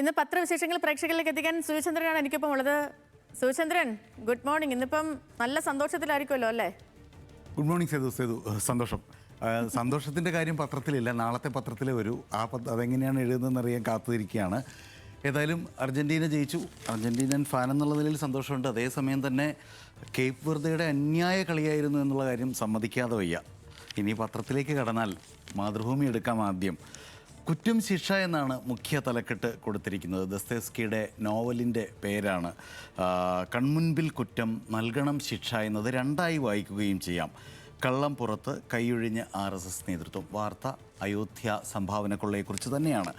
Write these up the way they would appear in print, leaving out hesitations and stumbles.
ഇന്ന് പത്രവിശേഷങ്ങൾ പ്രേക്ഷകരിലേക്ക് എത്തിക്കാൻ സുചന്ദ്രനാണ് എനിക്കിപ്പം ഉള്ളത്. Suchandran, good morning. ഇന്നിപ്പം നല്ല സന്തോഷത്തിലായിരിക്കുമല്ലോ അല്ലേ? Good morning Sethu. സന്തോഷം. സന്തോഷത്തിൻ്റെ കാര്യം പത്രത്തിലില്ല, നാളത്തെ പത്രത്തിലേ വരൂ. അതെങ്ങനെയാണ് എഴുതുന്നതെന്ന് അറിയാൻ കാത്തിരിക്കുകയാണ്. ഏതായാലും അർജൻറ്റീന ജയിച്ചു. അർജൻറ്റീനൻ ഫാൻ എന്നുള്ള നിലയിൽ സന്തോഷമുണ്ട്. അതേസമയം തന്നെ കേപ്പ് വെർദയുടെ അന്യായ കളിയായിരുന്നു എന്നുള്ള കാര്യം സമ്മതിക്കാതെ വയ്യ. ഇനി പത്രത്തിലേക്ക് കടന്നാൽ മാതൃഭൂമി എടുക്കാം. ആദ്യം കുറ്റം ശിക്ഷ എന്നാണ് മുഖ്യ തലക്കെട്ട് കൊടുത്തിരിക്കുന്നത്. ദസ്തേവ്സ്കിയുടെ നോവലിൻ്റെ പേരാണ്. കൺമുൻപിൽ കുറ്റം, നൽകണം ശിക്ഷ എന്നത് രണ്ടായി വായിക്കുകയും ചെയ്യാം. കള്ളം പുറത്ത്, കൈയൊഴിഞ്ഞ് RSS നേതൃത്വം. വാർത്ത അയോധ്യ സംഭാവന കൊള്ളയെക്കുറിച്ച് തന്നെയാണ്.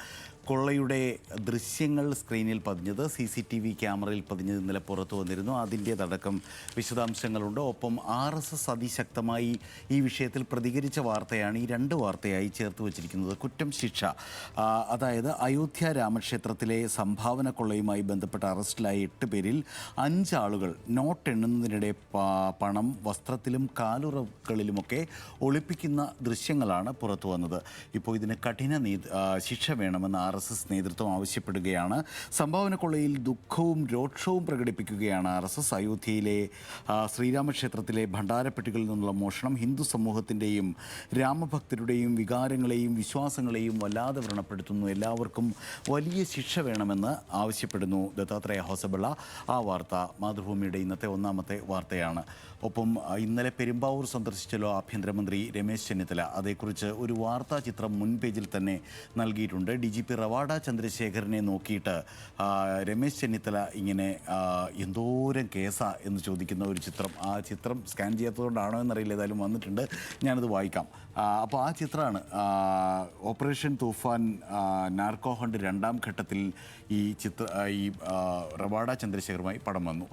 കൊള്ളയുടെ ദൃശ്യങ്ങൾ സ്ക്രീനിൽ പതിഞ്ഞത്, CCTV ക്യാമറയിൽ പതിഞ്ഞത് ഇന്നലെ പുറത്തു വന്നിരുന്നു. അതിൻ്റേതടക്കം വിശദാംശങ്ങളുണ്ട്. ഒപ്പം RSS അതിശക്തമായി ഈ വിഷയത്തിൽ പ്രതികരിച്ച വാർത്തയാണ് ഈ രണ്ട് വാർത്തയായി ചേർത്ത് വച്ചിരിക്കുന്നത്. കുറ്റം ശിക്ഷ, അതായത് അയോധ്യ രാമക്ഷേത്രത്തിലെ സംഭാവന കൊള്ളയുമായി ബന്ധപ്പെട്ട് അറസ്റ്റിലായ 8 പേരിൽ 5 ആളുകൾ നോട്ട് എണ്ണുന്നതിനിടെ പണം വസ്ത്രത്തിലും കാലുറകളിലുമൊക്കെ ഒളിപ്പിക്കുന്ന ദൃശ്യങ്ങളാണ് പുറത്തു വന്നത്. ഇപ്പോൾ ഇതിന് കഠിന ശിക്ഷ വേണമെന്ന് RSS നേതൃത്വം ആവശ്യപ്പെടുകയാണ്. സംഭാവന കൊള്ളയിൽ ദുഃഖവും രോക്ഷവും പ്രകടിപ്പിക്കുകയാണ് RSS. അയോധ്യയിലെ ശ്രീരാമക്ഷേത്രത്തിലെ ഭണ്ഡാരപ്പെട്ടികളിൽ നിന്നുള്ള മോഷണം ഹിന്ദു സമൂഹത്തിൻ്റെയും രാമഭക്തരുടെയും വികാരങ്ങളെയും വിശ്വാസങ്ങളെയും വല്ലാതെ വ്രണപ്പെടുത്തുന്നു. എല്ലാവർക്കും വലിയ ശിക്ഷ വേണമെന്ന് ആവശ്യപ്പെടുന്നു ദത്താത്രേയ ഹോസബിള്ള. ആ വാർത്ത മാതൃഭൂമിയുടെ ഇന്നത്തെ ഒന്നാമത്തെ വാർത്തയാണ്. ഒപ്പം ഇന്നലെ പെരുമ്പാവൂർ സന്ദർശിച്ചല്ലോ ആഭ്യന്തരമന്ത്രി രമേശ് ചെന്നിത്തല. അതേക്കുറിച്ച് ഒരു വാർത്താ ചിത്രം മുൻ പേജിൽ തന്നെ നൽകിയിട്ടുണ്ട്. DGP റവാഡ ചന്ദ്രശേഖരനെ നോക്കിയിട്ട് രമേശ് ചെന്നിത്തല ഇങ്ങനെ എന്തോരം കേസാ എന്ന് ചോദിക്കുന്ന ഒരു ചിത്രം. ആ ചിത്രം സ്കാൻ ചെയ്യാത്തതുകൊണ്ടാണോ എന്നറിയില്ല, ഏതായാലും വന്നിട്ടുണ്ട്, ഞാനത് വായിക്കാം. അപ്പോൾ ആ ചിത്രമാണ് ഓപ്പറേഷൻ തൂഫാൻ നാർക്കോ ഹണ്ട് 2ാം ഘട്ടത്തിൽ ഈ റവാഡ ചന്ദ്രശേഖറുമായി പടം വന്നു.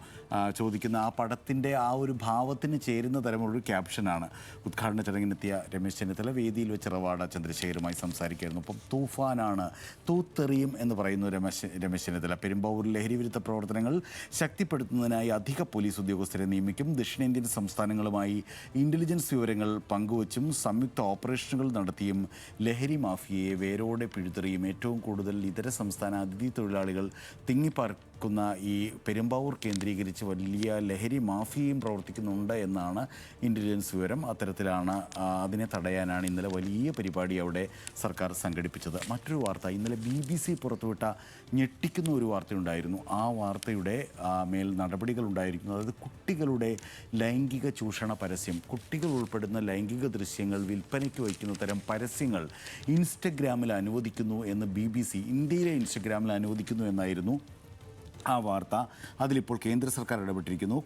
ചോദിക്കുന്ന ആ പടത്തിൻ്റെ ആ ഒരു ഭാവത്തിന് ചേരുന്ന തരമുള്ളൊരു ക്യാപ്ഷനാണ്. ഉദ്ഘാടന ചടങ്ങിനെത്തിയ രമേശ് ചെന്നിത്തല വേദിയിൽ വെച്ച് റവാഡ ചന്ദ്രശേഖരുമായി സംസാരിക്കുകയായിരുന്നു. അപ്പം തൂഫാനാണ്, തൂത്തെറിയും എന്ന് പറയുന്നു രമേശ് ചെന്നിത്തല. പെരുമ്പാവൂരിൽ ലഹരിവിരുദ്ധ പ്രവർത്തനങ്ങൾ ശക്തിപ്പെടുത്തുന്നതിനായി അധിക പോലീസ് ഉദ്യോഗസ്ഥരെ നിയമിക്കും. ദക്ഷിണേന്ത്യൻ സംസ്ഥാനങ്ങളുമായി ഇൻ്റലിജൻസ് വിവരങ്ങൾ പങ്കുവച്ചും സംയുക്ത ഓപ്പറേഷനുകൾ നടത്തിയും ലഹരി മാഫിയയെ വേരോടെ പിഴുതെറിയും. ഏറ്റവും കൂടുതൽ ഇതര സംസ്ഥാന അതിഥി തൊഴിലാളികൾ തിങ്ങിപ്പാർക്കുന്ന ഈ പെരുമ്പാവൂർ കേന്ദ്രീകരിച്ച് വലിയ ലഹരി മാഫിയയും പ്രവർത്തിക്കുന്നുണ്ട് എന്നാണ് ഇൻ്റലിജൻസ് വിവരം. അത്തരത്തിലാണ് അതിനെ തടയാനാണ് ഇന്നലെ വലിയ പരിപാടി അവിടെ സർക്കാർ സംഘടിപ്പിച്ചത്. മറ്റൊരു വാർത്ത, ഇന്നലെ BBC പുറത്തുവിട്ട ഞെട്ടിക്കുന്ന ഒരു വാർത്തയുണ്ടായിരുന്നു. ആ വാർത്തയുടെ മേൽ നടപടികൾ ഉണ്ടായിരിക്കുന്നു. അതായത് കുട്ടികളുടെ ലൈംഗിക ചൂഷണ പരസ്യം, കുട്ടികൾ ഉൾപ്പെടുന്ന ലൈംഗിക ദൃശ്യങ്ങൾ വിൽപ്പനയ്ക്ക് വയ്ക്കുന്ന തരം പരസ്യങ്ങൾ ഇൻസ്റ്റഗ്രാമിൽ അനുവദിക്കുന്നു എന്ന് BBC, ഇന്ത്യയിലെ ഇൻസ്റ്റഗ്രാമിൽ അനുവദിക്കുന്നു എന്നായിരുന്നു ആ വാർത്ത. അതിലിപ്പോൾ കേന്ദ്ര സർക്കാർ ഇടപെട്ടിരിക്കുന്നു.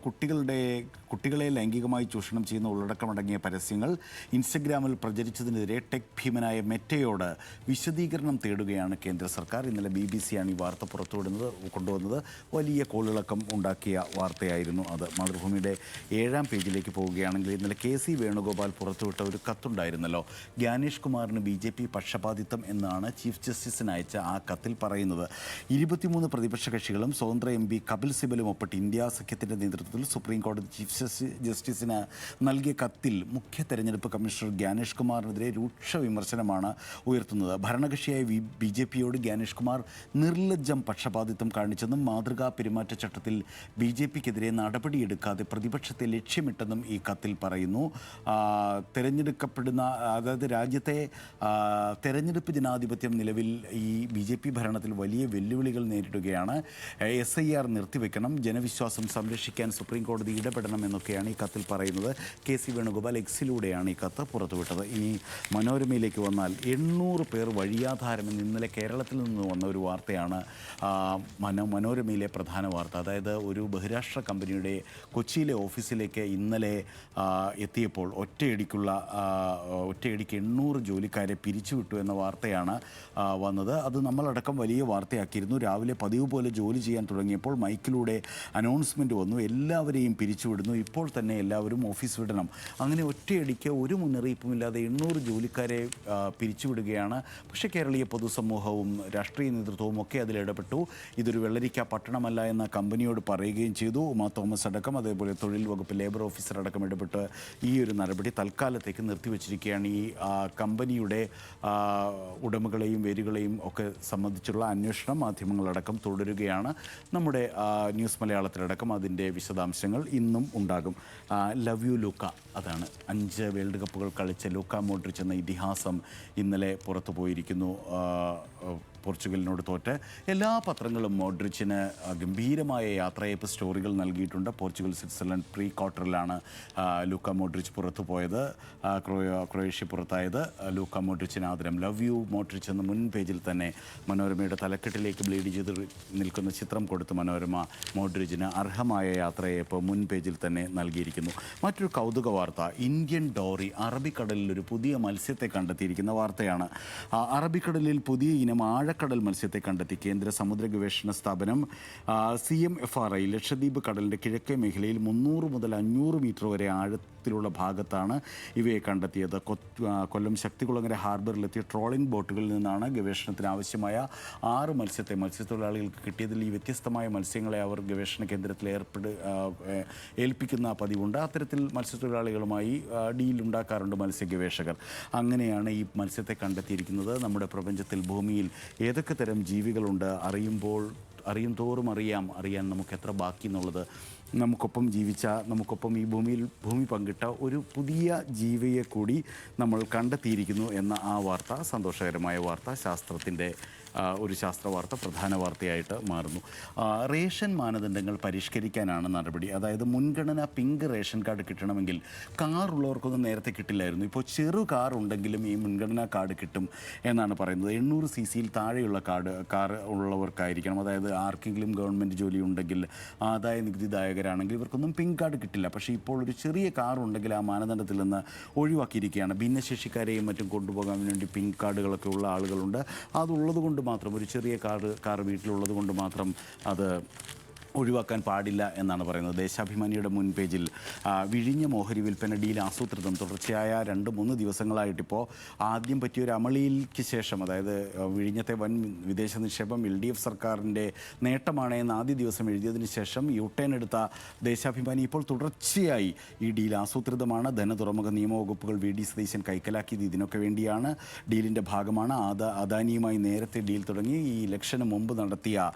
കുട്ടികളെ ലൈംഗികമായി ചൂഷണം ചെയ്യുന്ന ഉള്ളടക്കമടങ്ങിയ പരസ്യങ്ങൾ ഇൻസ്റ്റഗ്രാമിൽ പ്രചരിച്ചതിനെതിരെ ടെക് ഭീമനായ മെറ്റയോട് വിശദീകരണം തേടുകയാണ് കേന്ദ്ര സർക്കാർ. ഇന്നലെ BBC ആണ് ഈ വാർത്ത കൊണ്ടുവന്നത്. വലിയ കോളിളക്കം ഉണ്ടാക്കിയ വാർത്തയായിരുന്നു അത്. മാതൃഭൂമിയുടെ 7ാം പേജിലേക്ക് പോവുകയാണെങ്കിൽ ഇന്നലെ KC വേണുഗോപാൽ പുറത്തുവിട്ട ഒരു കത്തുണ്ടായിരുന്നല്ലോ. ജ്ഞാനേഷ് കുമാറിന് BJP പക്ഷപാതിത്വം എന്നാണ് ചീഫ് ജസ്റ്റിസിന് അയച്ച ആ കത്തിൽ പറയുന്നത്. 23 പ്രതിപക്ഷ കക്ഷികളും സ്വതന്ത്ര MP കപിൽ സിബലും ഒപ്പിട്ട് ഇന്ത്യ സഖ്യത്തിൻ്റെ നേതൃത്വത്തിൽ സുപ്രീം കോടതി ചീഫ് ജസ്റ്റിസിന് നൽകിയ കത്തിൽ മുഖ്യ തെരഞ്ഞെടുപ്പ് കമ്മീഷണർ ജ്ഞാനേഷ് കുമാറിനെതിരെ രൂക്ഷ വിമർശനമാണ് ഉയർത്തുന്നത്. ഭരണകക്ഷിയായ BJPയോട് ജ്ഞാനേഷ് കുമാർ നിർലജ്ജം പക്ഷപാതിത്വം കാണിച്ചെന്നും മാതൃകാ പെരുമാറ്റച്ചട്ടത്തിൽ BJPക്കെതിരെ നടപടിയെടുക്കാതെ പ്രതിപക്ഷത്തെ ലക്ഷ്യമിട്ടെന്നും ഈ കത്തിൽ പറയുന്നു. അതായത് രാജ്യത്തെ തെരഞ്ഞെടുപ്പ് ജനാധിപത്യം നിലവിൽ ഈ BJP ഭരണത്തിൽ വലിയ വെല്ലുവിളികൾ നേരിടുകയാണ്. SIR നിർത്തിവെക്കണം, ജനവിശ്വാസം സംരക്ഷിക്കാൻ സുപ്രീം കോടതി ഇടപെടണം എന്നൊക്കെയാണ് ഈ കത്തിൽ പറയുന്നത്. KC വേണുഗോപാൽ Xലൂടെയാണ് ഈ കത്ത് പുറത്തുവിട്ടത്. ഇനി മനോരമയിലേക്ക് വന്നാൽ 800 പേർ വഴിയാധാരമെന്ന് ഇന്നലെ കേരളത്തിൽ നിന്ന് വന്ന ഒരു വാർത്തയാണ് മനോരമയിലെ പ്രധാന വാർത്ത. അതായത് ഒരു ബഹിരാഷ്ട്ര കമ്പനിയുടെ കൊച്ചിയിലെ ഓഫീസിലേക്ക് ഇന്നലെ എത്തിയപ്പോൾ ഒറ്റയടിക്ക് 800 ജോലിക്കാരെ പിരിച്ചുവിട്ടു എന്ന വാർത്തയാണ് വന്നത്. അത് നമ്മളടക്കം വലിയ വാർത്തയാക്കിയിരുന്നു. രാവിലെ പതിവ് പോലെ ജോലി ചെയ്യാൻ ചെയ്യാൻ തുടങ്ങിയപ്പോൾ മൈക്കിലൂടെ അനൗൺസ്മെൻറ്റ് വന്നു, എല്ലാവരെയും പിരിച്ചുവിടുന്നു, ഇപ്പോൾ തന്നെ എല്ലാവരും ഓഫീസ് വിടണം. അങ്ങനെ ഒറ്റയടിക്ക് ഒരു മുന്നറിയിപ്പുമില്ലാതെ 800 ജോലിക്കാരെ പിരിച്ചുവിടുകയാണ്. പക്ഷേ കേരളീയ പൊതുസമൂഹവും രാഷ്ട്രീയ നേതൃത്വവും ഒക്കെ അതിലിടപെട്ടു. ഇതൊരു വെള്ളരിക്ക പട്ടണമല്ല എന്ന കമ്പനിയോട് പറയുകയും ചെയ്തു. ഉമാ തോമസ് അടക്കം, അതേപോലെ തൊഴിൽ വകുപ്പ് ലേബർ ഓഫീസർ അടക്കം ഇടപെട്ട് ഈ ഒരു നടപടി തൽക്കാലത്തേക്ക് നിർത്തിവച്ചിരിക്കുകയാണ്. ഈ കമ്പനിയുടെ ഉടമകളെയും വേരുകളെയും ഒക്കെ സംബന്ധിച്ചുള്ള അന്വേഷണം മാധ്യമങ്ങളടക്കം തുടരുകയാണ്. നമ്മുടെ ന്യൂസ് മലയാളത്തിലടക്കം അതിൻ്റെ വിശദാംശങ്ങൾ ഇന്നും ഉണ്ടാകും. ലവ് യു ലൂക്ക, അതാണ് 5 വേൾഡ് കപ്പുകൾ കളിച്ച ലൂക്ക മോഡ്രിച്ച് എന്ന ഇതിഹാസം ഇന്നലെ പുറത്തു പോയിരിക്കുന്നു. പോർച്ചുഗലിനോട് തോറ്റ് എല്ലാ പത്രങ്ങളും മോഡ്രിച്ചിന് ഗംഭീരമായ യാത്രയയപ്പ് സ്റ്റോറികൾ നൽകിയിട്ടുണ്ട്. പോർച്ചുഗൽ സ്വിറ്റ്സർലൻഡ് പ്രീ ക്വാർട്ടറിലാണ് ലൂക്ക മോഡ്രിച്ച് പുറത്തു പോയത്, ക്രൊയേഷ്യ പുറത്തായത്. ലൂക്ക മോഡ്രിച്ചിന് ആദരം. ലവ് യു മോഡ്രിച്ച് എന്ന മുൻ പേജിൽ തന്നെ മനോരമയുടെ തലക്കെട്ടിലേക്ക് ബ്ലീഡ് ചെയ്ത് നിൽക്കുന്ന ചിത്രം കൊടുത്ത് മനോരമ മോഡ്രിച്ചിന് അർഹമായ യാത്രയയപ്പ് മുൻ പേജിൽ തന്നെ നൽകിയിരിക്കുന്നു. മറ്റൊരു കൗതുക വാർത്ത, ഇന്ത്യൻ ഡോറി അറബിക്കടലിൽ ഒരു പുതിയ മത്സ്യത്തെ കണ്ടെത്തിയിരിക്കുന്ന വാർത്തയാണ്. അറബിക്കടലിൽ പുതിയ ഇനം ആഴക്കടൽ മത്സ്യത്തെ കണ്ടെത്തി കേന്ദ്ര സമുദ്ര ഗവേഷണ സ്ഥാപനം CMFRI. ലക്ഷദ്വീപ് കടലിൻ്റെ കിഴക്കേ മേഖലയിൽ 300 മുതൽ 500 മീറ്റർ വരെ ആഴത്തിലുള്ള ഭാഗത്താണ് ഇവയെ കണ്ടെത്തിയത്. കൊല്ലം ശക്തികുളങ്ങര ഹാർബറിലെത്തിയ ട്രോളിംഗ് ബോട്ടുകളിൽ നിന്നാണ് ഗവേഷണത്തിന് ആവശ്യമായ 6 മത്സ്യത്തെ മത്സ്യത്തൊഴിലാളികൾക്ക് കിട്ടിയതിൽ. ഈ വ്യത്യസ്തമായ മത്സ്യങ്ങളെ അവർ ഗവേഷണ കേന്ദ്രത്തിൽ ഏൽപ്പിക്കുന്ന പതിവുണ്ട്. അത്തരത്തിൽ മത്സ്യത്തൊഴിലാളികളുമായി ഡീലുണ്ടാക്കാറുണ്ട് മത്സ്യ ഗവേഷകർ. അങ്ങനെയാണ് ഈ മത്സ്യത്തെ കണ്ടെത്തിയിരിക്കുന്നത്. നമ്മുടെ പ്രപഞ്ചത്തിൽ ഭൂമിയിൽ ഏതൊക്കെ തരം ജീവികളുണ്ട് അറിയും തോറും അറിയാൻ നമുക്ക് എത്ര ബാക്കി എന്നുള്ളത് നമുക്കൊപ്പം ജീവിച്ച, നമുക്കൊപ്പം ഈ ഭൂമി പങ്കിട്ട ഒരു പുതിയ ജീവിയെ കൂടി നമ്മൾ കണ്ടെത്തിയിരിക്കുന്നു എന്ന ആ വാർത്ത, സന്തോഷകരമായ വാർത്ത, ശാസ്ത്രത്തിൻ്റെ ഒരു ശാസ്ത്രവാർത്ത പ്രധാന വാർത്തയായിട്ട് മാറുന്നു. റേഷൻ മാനദണ്ഡങ്ങൾ പരിഷ്കരിക്കാനാണ് നടപടി. അതായത് മുൻഗണന പിങ്ക് റേഷൻ കാർഡ് കിട്ടണമെങ്കിൽ കാർ ഉള്ളവർക്കൊന്നും നേരത്തെ കിട്ടില്ലായിരുന്നു. ഇപ്പോൾ ചെറു കാർ ഉണ്ടെങ്കിലും ഈ മുൻഗണനാ കാർഡ് കിട്ടും എന്നാണ് പറയുന്നത്. 800 cc താഴെയുള്ള കാർ ഉള്ളവർക്കായിരിക്കണം. അതായത് ആർക്കെങ്കിലും ഗവൺമെൻറ് ജോലി ഉണ്ടെങ്കിൽ, ആദായ നികുതിദായകരാണെങ്കിൽ ഇവർക്കൊന്നും പിങ്ക് കാർഡ് കിട്ടില്ല. പക്ഷേ ഇപ്പോൾ ഒരു ചെറിയ കാർ ഉണ്ടെങ്കിൽ ആ മാനദണ്ഡത്തിൽ നിന്ന് ഒഴിവാക്കിയിരിക്കുകയാണ്. ഭിന്നശേഷിക്കാരെയും മറ്റും കൊണ്ടുപോകാൻ വേണ്ടി പിങ്ക് കാർഡുകളൊക്കെ ഉള്ള ആളുകളുണ്ട്. അതുള്ളത് കൊണ്ട് മാത്രം, ഒരു ചെറിയ കാർ വീട്ടിലുള്ളത് കൊണ്ട് മാത്രം അത് ഒഴിവാക്കാൻ പാടില്ല എന്നാണ് പറയുന്നത്. ദേശാഭിമാനിയുടെ മുൻ പേജിൽ വിഴിഞ്ഞ ഓഹരി വിൽപ്പന ഡീൽ ആസൂത്രിതം തുടർച്ചയായ 2-3 ദിവസങ്ങളായിട്ടിപ്പോൾ ആദ്യം പറ്റിയൊരു അമളിക്ക് ശേഷം, അതായത് വിഴിഞ്ഞത്തെ വൻ വിദേശ നിക്ഷേപം LDF സർക്കാരിൻ്റെ നേട്ടമാണ് എന്ന് ആദ്യ ദിവസം എഴുതിയതിന് ശേഷം യൂട്ടേൺ എടുത്ത ദേശാഭിമാനി ഇപ്പോൾ തുടർച്ചയായി ഈ ഡീൽ ആസൂത്രിതമാണ്, ധനതുറമുഖ നിയമവകുപ്പുകൾ VD സതീശൻ കൈക്കലാക്കിയത് ഇതിനൊക്കെ വേണ്ടിയാണ്, ഡീലിൻ്റെ ഭാഗമാണ്, അദാനിയുമായി നേരത്തെ ഡീൽ തുടങ്ങി, ഈ ഇലക്ഷന് മുമ്പ് നടത്തിയ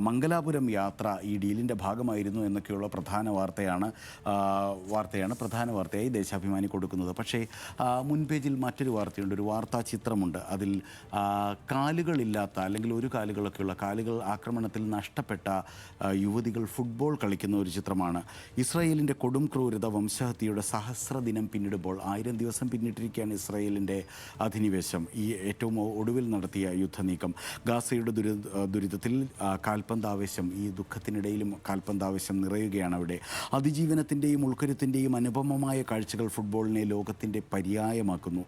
മംഗലാപുരം യാത്ര ഈ ഡീലിൻ്റെ ഭാഗമായിരുന്നു എന്നൊക്കെയുള്ള പ്രധാന വാർത്തയായി ദേശാഭിമാനി കൊടുക്കുന്നത്. പക്ഷേ മുൻ പേജിൽ മറ്റൊരു വാർത്തയുണ്ട്, ഒരു വാർത്താ ചിത്രമുണ്ട്. അതിൽ കാലുകളില്ലാത്ത, അല്ലെങ്കിൽ ഒരു കാലുകളൊക്കെയുള്ള, കാലുകൾ ആക്രമണത്തിൽ നഷ്ടപ്പെട്ട യുവതികൾ ഫുട്ബോൾ കളിക്കുന്ന ഒരു ചിത്രമാണ്. ഇസ്രായേലിൻ്റെ കൊടും ക്രൂരത വംശഹത്യയുടെ സഹസ്രദിനം പിന്നിടുമ്പോൾ 1000 ദിവസം പിന്നിട്ടിരിക്കുകയാണ് ഇസ്രായേലിൻ്റെ അധിനിവേശം, ഈ ഏറ്റവും ഒടുവിൽ നടത്തിയ യുദ്ധനീക്കം. ഗാസയുടെ ദുരിതത്തിൽ കാൽപന്താവേശം, ഈ ദുഃഖത്തിനിടയിലും കാൽപന്താവേശം നിറയുകയാണ് അവിടെ. അതിജീവനത്തിൻ്റെയും ഉൾക്കരുത്തിൻ്റെയും അനുപമമായ കാഴ്ചകൾ ഫുട്ബോളിനെ ലോകത്തിൻ്റെ പര്യായമാക്കുന്നു.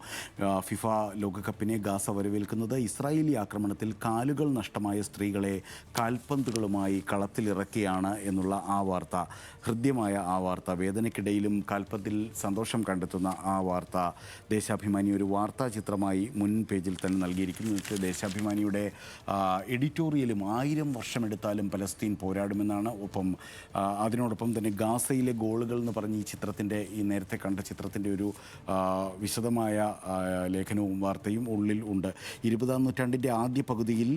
ഫിഫ ലോകകപ്പിനെ ഗാസ വരവേൽക്കുന്നത് ഇസ്രായേലി ആക്രമണത്തിൽ കാലുകൾ നഷ്ടമായ സ്ത്രീകളെ കാൽപന്തുകളുമായി കളത്തിലിറക്കിയാണ് എന്നുള്ള ആ വാർത്ത, ഹൃദ്യമായ ആ വാർത്ത, വേദനയ്ക്കിടയിലും കാൽപന്തിൽ സന്തോഷം കണ്ടെത്തുന്ന ആ വാർത്ത ദേശാഭിമാനി ഒരു വാർത്താ ചിത്രമായി മുൻ പേജിൽ തന്നെ നൽകിയിരിക്കുന്നു. ദേശാഭിമാനിയുടെ എഡിറ്റോറിയലും 1000 വർഷമെടുത്താലും പലസ്തീൻ പോരാടുമെന്നാണ്. അതിനോടൊപ്പം തന്നെ ഗാസയിലെ ഗോളുകൾ എന്ന് പറഞ്ഞ് ഈ നേരത്തെ കണ്ട ചിത്രത്തിൻ്റെ ഒരു വിശദമായ ലേഖനവും വാർത്തയും ഉള്ളിൽ ഉണ്ട്. 20-ാം നൂറ്റാണ്ടിൻ്റെ ആദ്യ പകുതിയിൽ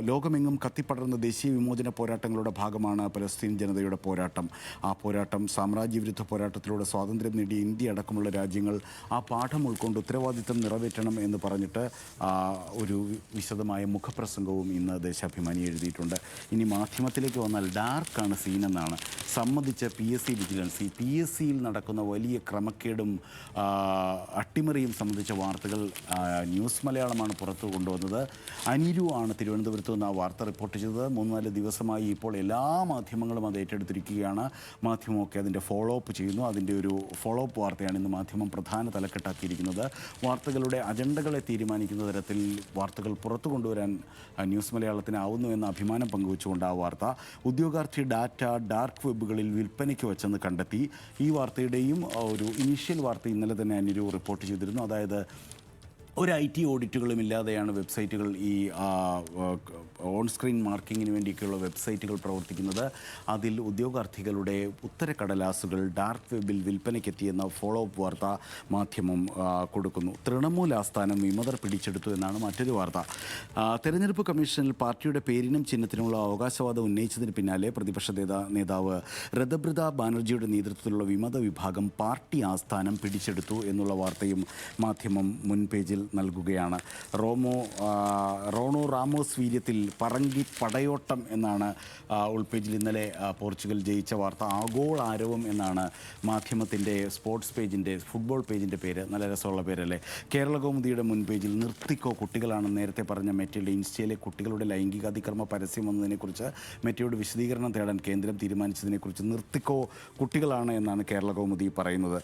ലോകമെങ്ങും കത്തിപ്പടർന്ന ദേശീയ വിമോചന പോരാട്ടങ്ങളുടെ ഭാഗമാണ് പലസ്തീൻ ജനതയുടെ പോരാട്ടം. ആ പോരാട്ടം സാമ്രാജ്യവിരുദ്ധ പോരാട്ടത്തിലൂടെ സ്വാതന്ത്ര്യം നേടിയ ഇന്ത്യ അടക്കമുള്ള രാജ്യങ്ങൾ ആ പാഠം ഉൾക്കൊണ്ട് ഉത്തരവാദിത്തം നിറവേറ്റണം എന്ന് പറഞ്ഞിട്ട് ഒരു വിശദമായ മുഖപ്രസംഗവും ഇന്ന് ദേശാഭിമാനി എഴുതിയിട്ടുണ്ട്. ഇനി മാധ്യമത്തിലേക്ക് എന്നാൽ ഡാർക്കാണ് സീനെന്നാണ്. സമ്മതിച്ച PSC വിജിലൻസ്. PSCയിൽ നടക്കുന്ന വലിയ ക്രമക്കേടും അട്ടിമറിയും സംബന്ധിച്ച വാർത്തകൾ ന്യൂസ് മലയാളമാണ് പുറത്തു കൊണ്ടുവന്നത്. അനിരു ആണ് തിരുവനന്തപുരത്ത് നിന്ന് ആ വാർത്ത റിപ്പോർട്ട് ചെയ്തത്. 3-4 ദിവസമായി ഇപ്പോൾ എല്ലാ മാധ്യമങ്ങളും അത് ഏറ്റെടുത്തിരിക്കുകയാണ്. മാധ്യമമൊക്കെ അതിൻ്റെ ഫോളോ അപ്പ് ചെയ്യുന്നു. അതിൻ്റെ ഒരു ഫോളോ അപ്പ് വാർത്തയാണ് ഇന്ന് മാധ്യമം പ്രധാന തലക്കെട്ടാക്കിയിരിക്കുന്നത്. വാർത്തകളുടെ അജണ്ടകളെ തീരുമാനിക്കുന്ന തരത്തിൽ വാർത്തകൾ പുറത്തു കൊണ്ടുവരാൻ ന്യൂസ് മലയാളത്തിനാവുന്നു എന്ന അഭിമാനം പങ്കുവച്ചുകൊണ്ട് ആ വാർത്ത. ഉദ്യോഗാർത്ഥി ഡാറ്റ ഡാർക്ക് വെബുകളിൽ വിൽപ്പനയ്ക്ക് വെച്ചെന്ന് കണ്ടെത്തി. ഈ വാർത്തയുടെയും ഒരു ഇനീഷ്യൽ വാർത്ത ഇന്നലെ തന്നെ അനിരു റിപ്പോർട്ട് ചെയ്തിരുന്നു. അതായത് ഒരു IT ഓഡിറ്റുകളും ഇല്ലാതെയാണ് വെബ്സൈറ്റുകൾ ഈ ഓൺ സ്ക്രീൻ മാർക്കിങ്ങിന് വേണ്ടിയൊക്കെയുള്ള വെബ്സൈറ്റുകൾ പ്രവർത്തിക്കുന്നത്. അതിൽ ഉദ്യോഗാർത്ഥികളുടെ ഉത്തരക്കടലാസുകൾ ഡാർക്ക് വെബിൽ വിൽപ്പനയ്ക്കെത്തിയെന്ന ഫോളോ അപ്പ് വാർത്ത മാധ്യമം കൊടുക്കുന്നു. തൃണമൂൽ ആസ്ഥാനം വിമതർ പിടിച്ചെടുത്തു എന്നാണ് മറ്റൊരു വാർത്ത. തെരഞ്ഞെടുപ്പ് കമ്മീഷനിൽ പാർട്ടിയുടെ പേരിനും ചിഹ്നത്തിനുള്ള അവകാശവാദം ഉന്നയിച്ചതിന് പിന്നാലെ പ്രതിപക്ഷ നേതാവ് രഥബ്രത ബാനർജിയുടെ നേതൃത്വത്തിലുള്ള വിമത വിഭാഗം പാർട്ടി ആസ്ഥാനം പിടിച്ചെടുത്തു എന്നുള്ള വാർത്തയും മാധ്യമം മുൻ പേജിൽ നൽകുകയാണ്. റോണോ റാമോസ് വീര്യത്തിൽ പറങ്കി പടയോട്ടം എന്നാണ് ഉൾപേജിൽ ഇന്നലെ പോർച്ചുഗൽ ജയിച്ച വാർത്ത. ആഗോള ആരവം എന്നാണ് മാധ്യമത്തിൻ്റെ സ്പോർട്സ് പേജിൻ്റെ ഫുട്ബോൾ പേജിൻ്റെ പേര്. നല്ല രസമുള്ള പേരല്ലേ. കേരള കൗമുദിയുടെ മുൻ പേജിൽ നിർത്തിക്കോ കുട്ടികളാണെന്ന് നേരത്തെ പറഞ്ഞ മെറ്റയുടെ ഇൻസ്റ്റയിലെ കുട്ടികളുടെ ലൈംഗികാതിക്രമ പരസ്യം വന്നതിനെക്കുറിച്ച് മെറ്റയോട് വിശദീകരണം തേടാൻ കേന്ദ്രം തീരുമാനിച്ചതിനെക്കുറിച്ച് നിർത്തിക്കോ കുട്ടികളാണ് എന്നാണ് കേരള കൗമുദി പറയുന്നത്.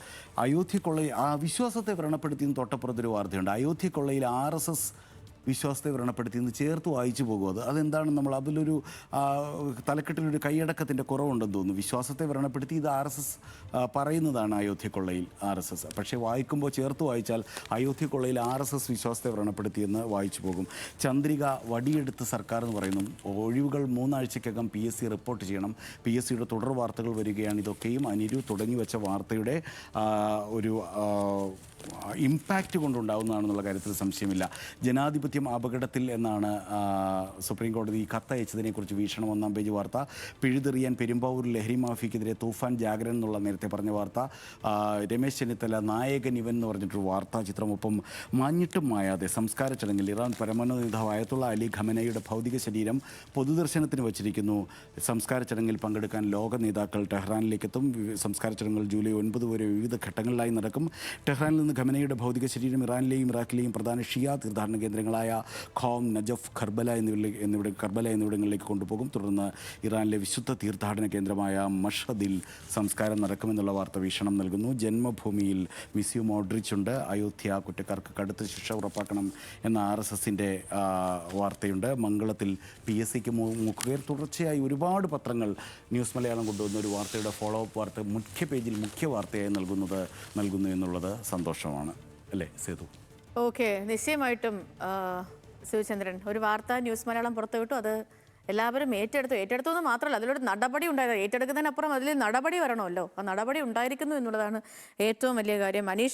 അയോധ്യക്കൊള്ളയിൽ വിശ്വാസത്തെ വ്രണപ്പെടുത്തിയെന്ന് തൊട്ടപ്പുറത്തൊരു വാർത്തയുണ്ട്. അയോധ്യക്കൊള്ളയിൽ RSS വിശ്വാസത്തെ വ്രണപ്പെടുത്തിയെന്ന് ചേർത്ത് വായിച്ചു പോകും. അതെന്താണ് നമ്മൾ അതിലൊരു തലക്കെട്ടിലൊരു കൈയടക്കത്തിൻ്റെ കുറവുണ്ടെന്ന് തോന്നുന്നു. വിശ്വാസത്തെ വ്രണപ്പെടുത്തി ഇത് RSS പറയുന്നതാണ് അയോധ്യക്കൊള്ളയിൽ RSS. പക്ഷേ വായിക്കുമ്പോൾ ചേർത്ത് വായിച്ചാൽ അയോധ്യക്കൊള്ളയിൽ RSS വിശ്വാസത്തെ വ്രണപ്പെടുത്തിയെന്ന് വായിച്ചു പോകും. ചന്ദ്രിക വടിയെടുത്ത് സർക്കാർ എന്ന് പറയുന്നു. ഒഴിവുകൾ 3 ആഴ്ചക്കകം PSC റിപ്പോർട്ട് ചെയ്യണം. PSCയുടെ തുടർ വാർത്തകൾ വരികയാണ്. ഇതൊക്കെയും അനിരു തുടങ്ങി വെച്ച വാർത്തയുടെ ഒരു ഇമ്പാക്റ്റ് കൊണ്ടുണ്ടാകുന്നതാണെന്നുള്ള കാര്യത്തിൽ സംശയമില്ല. ജനാധിപത്യം അപകടത്തിൽ എന്നാണ് സുപ്രീം കോടതി കത്തയച്ചതിനെക്കുറിച്ച് വീക്ഷണം 1-ാം പേജ് വാർത്ത. പിഴുതെറിയാൻ പെരുമ്പാവൂരിൽ ലഹരി മാഫിയക്കെതിരെ തൂഫാൻ ജാഗരൻ എന്നുള്ള നേരത്തെ പറഞ്ഞ വാർത്ത. രമേശ് ചെന്നിത്തല നായകൻ ഇവൻ എന്ന് പറഞ്ഞിട്ടൊരു വാർത്താ ചിത്രം. ഒപ്പം മാഞ്ഞിട്ടും മായാതെ സംസ്കാര ചടങ്ങിൽ ഇറാൻ പരമോന്നത നേതാവ് അയത്തുള്ള അലി ഖമനയുടെ ഭൗതിക ശരീരം പൊതുദർശനത്തിന് വച്ചിരിക്കുന്നു. സംസ്കാര ചടങ്ങിൽ പങ്കെടുക്കാൻ ലോക നേതാക്കൾ ടെഹ്റാനിലേക്കെത്തും. സംസ്കാര ചടങ്ങുകൾ ജൂലൈ 9 വരെ വിവിധ ഘട്ടങ്ങളിലായി നടക്കും. ടെഹ്റാനിൽ ഖമനയുടെ ഭൗതിക ശരീരം ഇറാനിലെയും ഇറാഖിലെയും പ്രധാന ഷിയ തീർത്ഥാടന കേന്ദ്രങ്ങളായ ഖോം, നജഫ്, കർബല എന്നിവിടങ്ങളിലേക്ക് കൊണ്ടുപോകും. തുടർന്ന് ഇറാനിലെ വിശുദ്ധ തീർത്ഥാടന കേന്ദ്രമായ മഷ്ഹദിൽ സംസ്കാരം നടക്കുമെന്നുള്ള വാർത്ത വീക്ഷണം നൽകുന്നു. ജന്മഭൂമിയിൽ മിസ്യു മോഡ്രിച്ച് ഉണ്ട്. അയോധ്യ കുറ്റക്കാർക്ക് കടുത്ത ശിക്ഷ ഉറപ്പാക്കണം എന്ന RSSൻ്റെ വാർത്തയുണ്ട്. മംഗളത്തിൽ PSCക്ക് മുഖേർ തുടർച്ചയായി ഒരുപാട് പത്രങ്ങൾ ന്യൂസ് മലയാളം കൊണ്ടുവന്ന ഒരു വാർത്തയുടെ ഫോളോ അപ്പ് വാർത്ത മുഖ്യ പേജിൽ മുഖ്യ വാർത്തയായി നൽകുന്നു എന്നുള്ളത് സന്തോഷമാണ് അല്ലേ സേതു? ഓക്കെ, നിശ്ചയമായിട്ടും ശിവചന്ദ്രൻ, ഒരു വാർത്ത ന്യൂസ് മലയാളം പുറത്തുവിട്ടു. അത് എല്ലാവരും ഏറ്റെടുത്തു എന്ന് മാത്രമല്ല, അതിലൊരു നടപടി ഉണ്ടായത്. ഏറ്റെടുക്കുന്നതിനപ്പുറം അതിൽ നടപടി വരണമല്ലോ. ആ നടപടി ഉണ്ടായിരിക്കുന്നു എന്നുള്ളതാണ് ഏറ്റവും വലിയ കാര്യം. മനീഷ്